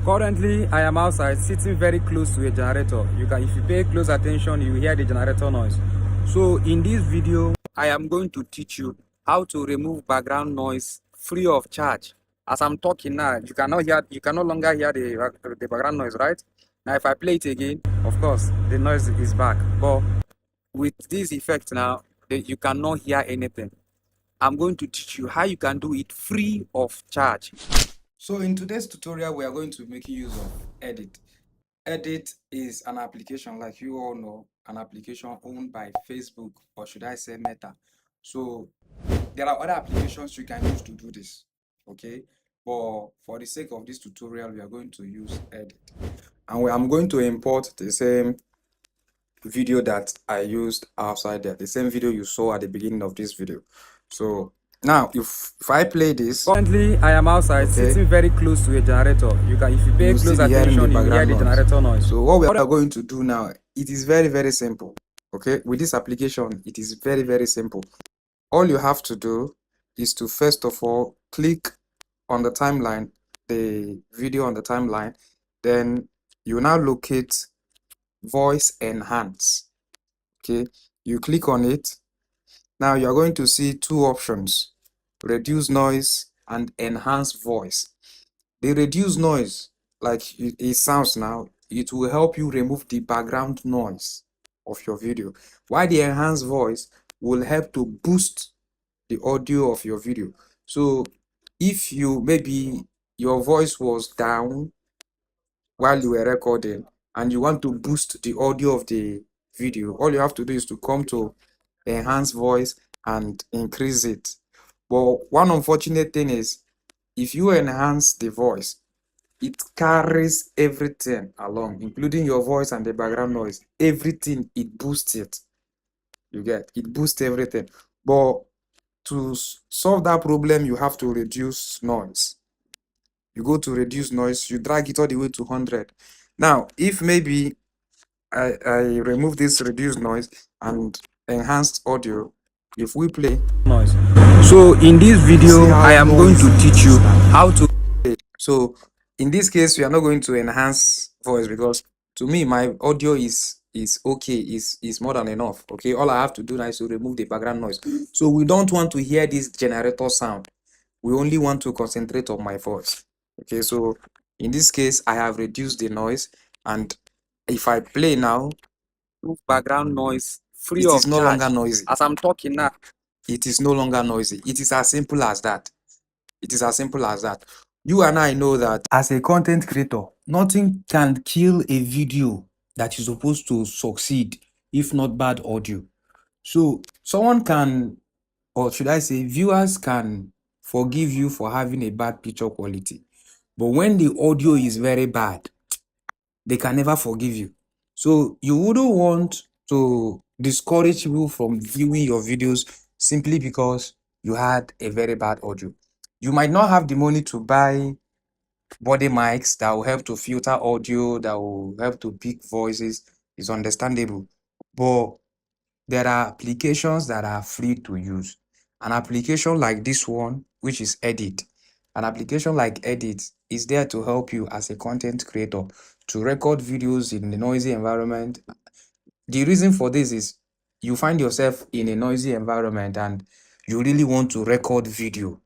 Currently, I am outside sitting very close to a generator. If you pay close attention, you hear the generator noise. So in this video, I am going to teach you how to remove background noise free of charge. As I'm talking now, you can no longer hear the background noise, right? Now, if I play it again, of course, the noise is back. But with this effect now, you cannot hear anything. I'm going to teach you how you can do it free of charge. So in today's tutorial, we are going to make use of Edit. Edit is an application, like you all know, an application owned by Facebook, or should I say Meta. So there are other applications you can use to do this, okay? But for the sake of this tutorial, we are going to use Edit. And I'm going to import the same video that I used outside there, the same video you saw at the beginning of this video. So now, if I play this, currently I am outside sitting very close to a generator. If you pay close attention, you hear the generator noise. So what we are going to do now, it is very simple. Okay, with this application, it is very simple. All you have to do is to first of all click on the timeline, the video on the timeline. Then you now locate voice enhance. Okay, you click on it. Now you're going to see two options: reduce noise and enhance voice. The reduce noise, like it sounds now, it will help you remove the background noise of your video, while the enhance voice will help to boost the audio of your video. So if maybe your voice was down while you were recording and you want to boost the audio of the video, all you have to do is to come to enhance voice and increase it. But one unfortunate thing is, if you enhance the voice, it carries everything along, including your voice and the background noise. Everything, it boosts it. You get it boosts everything. But to solve that problem, you have to reduce noise. You go to reduce noise, you drag it all the way to 100. Now, if maybe I remove this reduced noise and enhanced audio, if we play noise. So in this video, I am going to teach you how to. So in this case, we are not going to enhance voice, because to me, my audio is okay, is more than enough. Okay, all I have to do now is to remove the background noise. So we don't want to hear this generator sound. We only want to concentrate on my voice. Okay, so in this case, I have reduced the noise, and if I play now, background noise free of charge. It is no longer noisy. As I'm talking now, it is no longer noisy. It is as simple as that. It is as simple as that. You and I know that as a content creator, nothing can kill a video that is supposed to succeed if not bad audio. So someone can, or should I say, viewers can forgive you for having a bad picture quality. But when the audio is very bad, they can never forgive you. So you wouldn't want to discourage people from viewing your videos simply because you had a very bad audio. You might not have the money to buy body mics that will help to filter audio, that will help to pick voices. It's understandable. But there are applications that are free to use. An application like this one, which is Edit, an application like Edit is there to help you as a content creator to record videos in a noisy environment. The reason for this is you find yourself in a noisy environment and you really want to record video,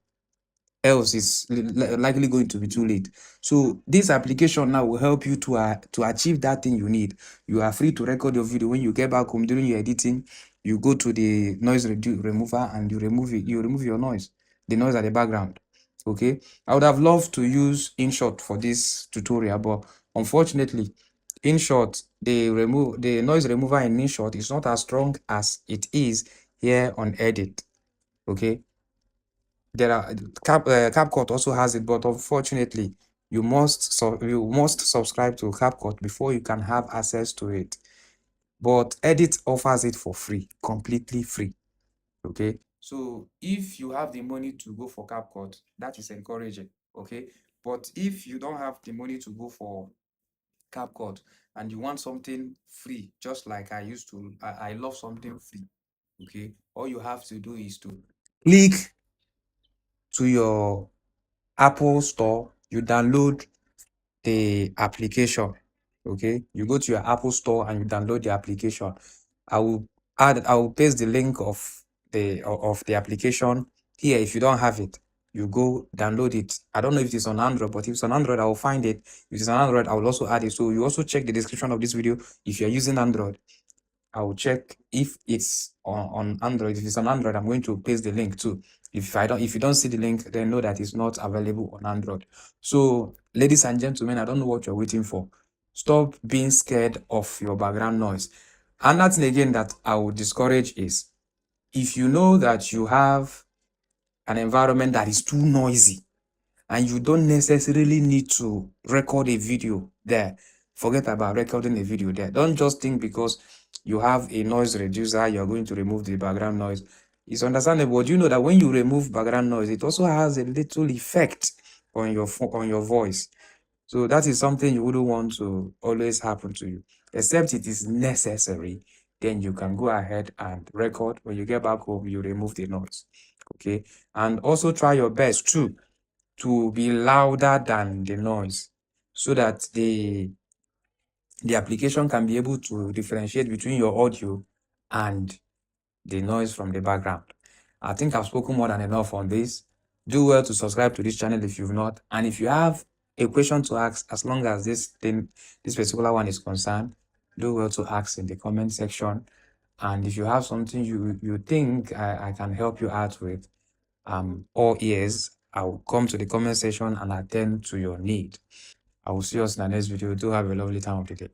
else it's likely going to be too late. So this application now will help you to achieve that thing you need. You are free to record your video. When you get back home during your editing, you go to the noise remover and you remove it. You remove your noise, the noise at the background. Okay, I would have loved to use InShot for this tutorial, but unfortunately, InShot, the noise remover in InShot is not as strong as it is here on Edit. Okay, there are CapCut also has it, but unfortunately, you must subscribe to CapCut before you can have access to it. But Edit offers it for free, completely free. Okay, so if you have the money to go for CapCut, that is encouraging. Okay, but if you don't have the money to go for CapCut and you want something free, just like I used to, I love something free. Okay, all you have to do is to click to your Apple Store, you download the application. Okay, you go to your Apple Store and you download the application. I will paste the link of the application here. If you don't have it, you go download it. I don't know if it's on Android, but if it's on Android, I will find it. If it's on Android, I will also add it. So you also check the description of this video. If you're using Android, I will check if it's on Android. If it's on Android, I'm going to paste the link too. If you don't see the link, then know that it's not available on Android. So, ladies and gentlemen, I don't know what you're waiting for. Stop being scared of your background noise. And that's again that I would discourage is if you know that you have an environment that is too noisy and you don't necessarily need to record a video there, forget about recording a video there. Don't just think because you have a noise reducer, you're going to remove the background noise. It's understandable, but you know that when you remove background noise, it also has a little effect on your voice. So that is something you wouldn't want to always happen to you, except it is necessary. Then you can go ahead and record. When you get back home, you remove the noise. Okay, and also try your best too to be louder than the noise, so that the application can be able to differentiate between your audio and the noise from the background. I think I've spoken more than enough on this. Do well to subscribe to this channel if you've not. And if you have a question to ask, as long as this particular one is concerned, do well to ask in the comment section. And if you have something you think I can help you out with, all ears, I will come to the comment section and attend to your need. I will see us in the next video. Do have a lovely time of the day.